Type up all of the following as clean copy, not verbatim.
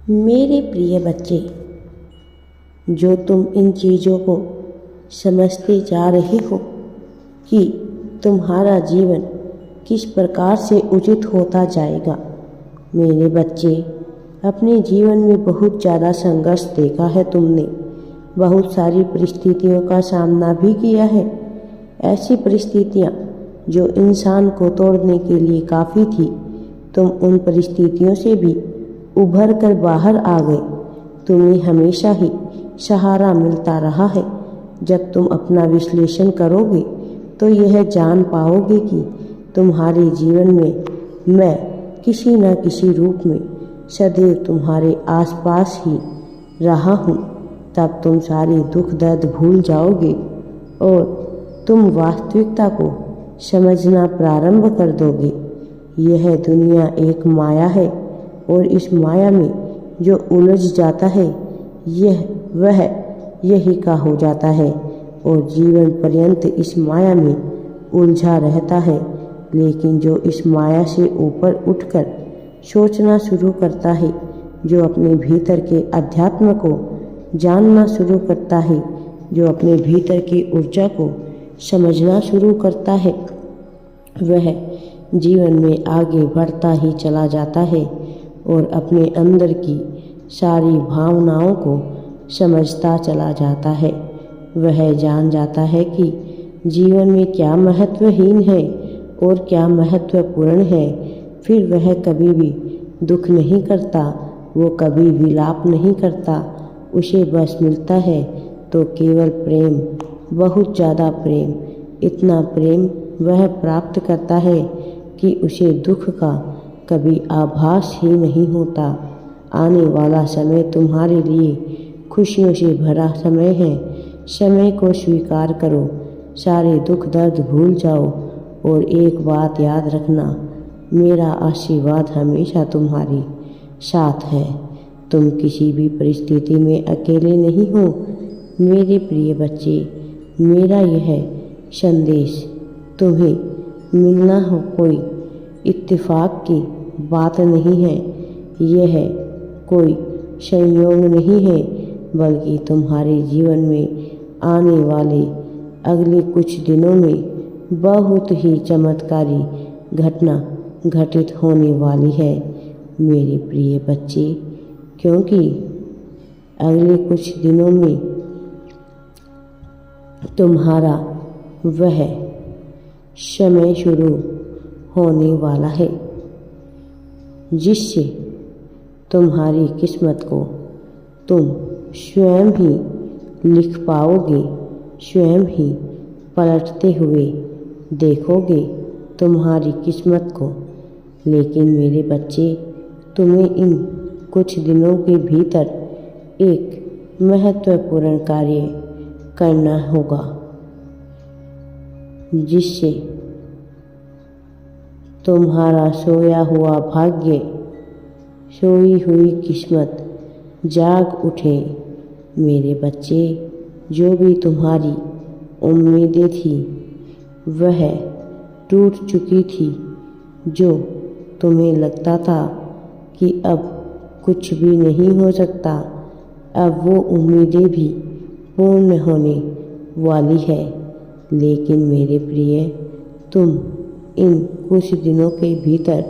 मेरे प्रिय बच्चे, जो तुम इन चीज़ों को समझते जा रहे हो कि तुम्हारा जीवन किस प्रकार से उचित होता जाएगा। मेरे बच्चे, अपने जीवन में बहुत ज़्यादा संघर्ष देखा है तुमने, बहुत सारी परिस्थितियों का सामना भी किया है। ऐसी परिस्थितियाँ जो इंसान को तोड़ने के लिए काफ़ी थी, तुम उन परिस्थितियों से भी उभर कर बाहर आ गए। तुम्हें हमेशा ही सहारा मिलता रहा है। जब तुम अपना विश्लेषण करोगे तो यह जान पाओगे कि तुम्हारे जीवन में मैं किसी न किसी रूप में सदैव तुम्हारे आसपास ही रहा हूँ। तब तुम सारे दुख दर्द भूल जाओगे और तुम वास्तविकता को समझना प्रारंभ कर दोगे। यह दुनिया एक माया है और इस माया में जो उलझ जाता है वह यही का हो जाता है और जीवन पर्यंत इस माया में उलझा रहता है। लेकिन जो इस माया से ऊपर उठकर सोचना शुरू करता है, जो अपने भीतर के अध्यात्म को जानना शुरू करता है, जो अपने भीतर की ऊर्जा को समझना शुरू करता है, वह जीवन में आगे बढ़ता ही चला जाता है और अपने अंदर की सारी भावनाओं को समझता चला जाता है। वह जान जाता है कि जीवन में क्या महत्वहीन है और क्या महत्वपूर्ण है। फिर वह कभी भी दुख नहीं करता, वो कभी विलाप नहीं करता। उसे बस मिलता है तो केवल प्रेम, बहुत ज़्यादा प्रेम। इतना प्रेम वह प्राप्त करता है कि उसे दुख का कभी आभास ही नहीं होता। आने वाला समय तुम्हारे लिए खुशियों से भरा समय है। समय को स्वीकार करो, सारे दुख दर्द भूल जाओ और एक बात याद रखना, मेरा आशीर्वाद हमेशा तुम्हारी साथ है। तुम किसी भी परिस्थिति में अकेले नहीं हो। मेरे प्रिय बच्चे, मेरा यह संदेश तुम्हें मिलना हो कोई इत्तेफाक की बात नहीं है, यह कोई संयोग नहीं है, बल्कि तुम्हारे जीवन में आने वाले अगले कुछ दिनों में बहुत ही चमत्कारी घटना घटित होने वाली है मेरे प्रिय बच्चे। क्योंकि अगले कुछ दिनों में तुम्हारा वह समय शुरू होने वाला है जिससे तुम्हारी किस्मत को तुम स्वयं ही लिख पाओगे, स्वयं ही पलटते हुए देखोगे तुम्हारी किस्मत को। लेकिन मेरे बच्चे, तुम्हें इन कुछ दिनों के भीतर एक महत्वपूर्ण कार्य करना होगा जिससे तुम्हारा सोया हुआ भाग्य, सोई हुई किस्मत जाग उठे। मेरे बच्चे, जो भी तुम्हारी उम्मीदें थी वह टूट चुकी थी, जो तुम्हें लगता था कि अब कुछ भी नहीं हो सकता, अब वो उम्मीदें भी पूर्ण होने वाली है। लेकिन मेरे प्रिय, तुम इन कुछ दिनों के भीतर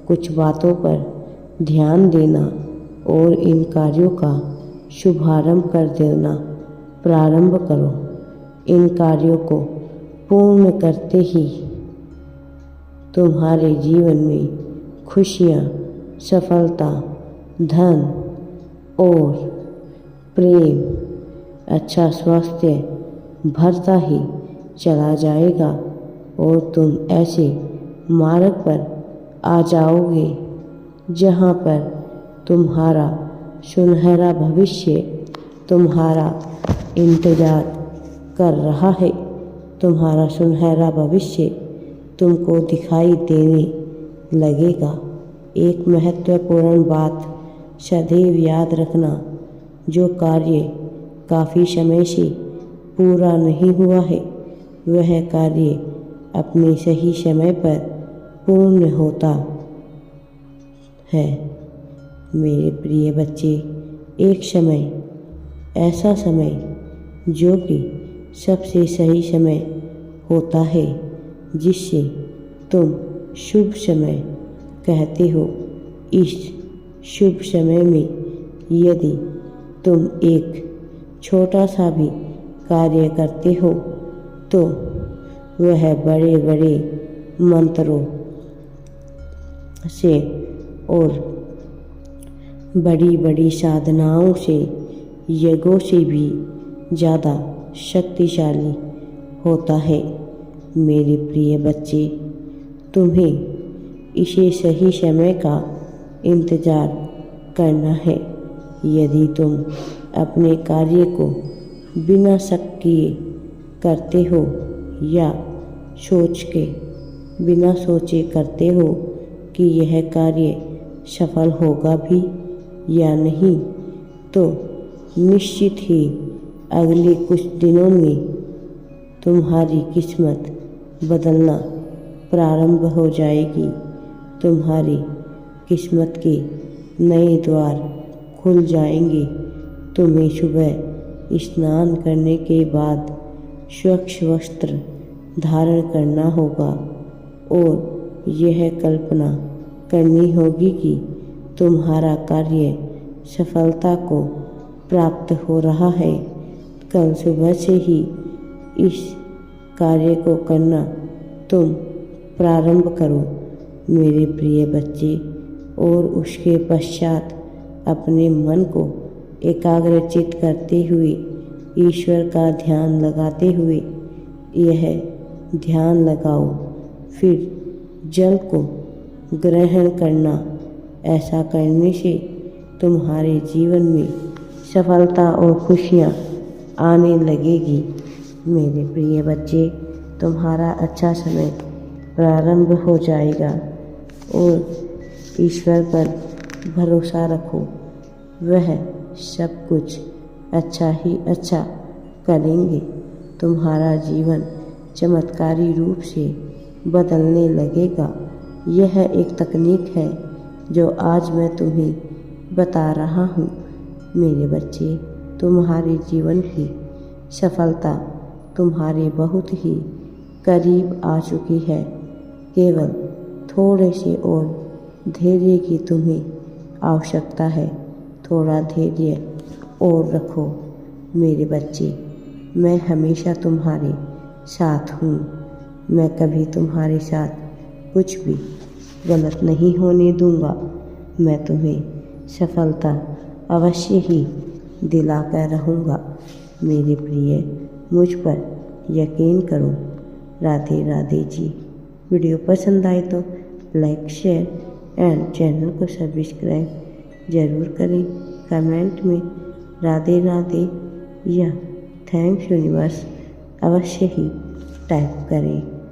कुछ बातों पर ध्यान देना और इन कार्यों का शुभारंभ कर देना प्रारंभ करो। इन कार्यों को पूर्ण करते ही तुम्हारे जीवन में खुशियाँ, सफलता, धन और प्रेम, अच्छा स्वास्थ्य भरता ही चला जाएगा और तुम ऐसे मार्ग पर आ जाओगे जहाँ पर तुम्हारा सुनहरा भविष्य तुम्हारा इंतज़ार कर रहा है। तुम्हारा सुनहरा भविष्य तुमको दिखाई देने लगेगा। एक महत्वपूर्ण बात सदैव याद रखना, जो कार्य काफ़ी समय से पूरा नहीं हुआ है वह कार्य अपने सही समय पर पूर्ण होता है। मेरे प्रिय बच्चे, एक समय, ऐसा समय जो कि सबसे सही समय होता है, जिससे तुम शुभ समय कहते हो। इस शुभ समय में यदि तुम एक छोटा सा भी कार्य करते हो तो वह बड़े बड़े मंत्रों से और बड़ी बड़ी साधनाओं से, यज्ञों से भी ज़्यादा शक्तिशाली होता है। मेरे प्रिय बच्चे, तुम्हें इसे सही समय का इंतज़ार करना है। यदि तुम अपने कार्य को बिना शक किए करते हो या बिना सोचे करते हो कि यह कार्य सफल होगा भी या नहीं, तो निश्चित ही अगले कुछ दिनों में तुम्हारी किस्मत बदलना प्रारंभ हो जाएगी। तुम्हारी किस्मत के नए द्वार खुल जाएंगे। तुम्हें सुबह स्नान करने के बाद स्वच्छ वस्त्र धारण करना होगा और यह कल्पना करनी होगी कि तुम्हारा कार्य सफलता को प्राप्त हो रहा है। कल सुबह से ही इस कार्य को करना तुम प्रारंभ करो मेरे प्रिय बच्चे, और उसके पश्चात अपने मन को एकाग्रचित करते हुए ईश्वर का ध्यान लगाते हुए यह ध्यान लगाओ। फिर जल को ग्रहण करना। ऐसा करने से तुम्हारे जीवन में सफलता और खुशियाँ आने लगेगी। मेरे प्रिय बच्चे, तुम्हारा अच्छा समय प्रारंभ हो जाएगा और ईश्वर पर भरोसा रखो, वह सब कुछ अच्छा ही अच्छा करेंगे। तुम्हारा जीवन चमत्कारी रूप से बदलने लगेगा। यह एक तकनीक है जो आज मैं तुम्हें बता रहा हूँ। मेरे बच्चे, तुम्हारे जीवन की सफलता तुम्हारे बहुत ही करीब आ चुकी है। केवल थोड़े से और धैर्य की तुम्हें आवश्यकता है। थोड़ा धैर्य और रखो मेरे बच्चे। मैं हमेशा तुम्हारे साथ हूँ। मैं कभी तुम्हारे साथ कुछ भी गलत नहीं होने दूँगा। मैं तुम्हें सफलता अवश्य ही दिलाकर रहूँगा। मेरे प्रिय, मुझ पर यकीन करो। राधे राधे जी। वीडियो पसंद आए तो लाइक, शेयर एंड चैनल को सब्सक्राइब ज़रूर करें। कमेंट में राधे राधे या थैंक्स यूनिवर्स अवश्य ही टाइप करें।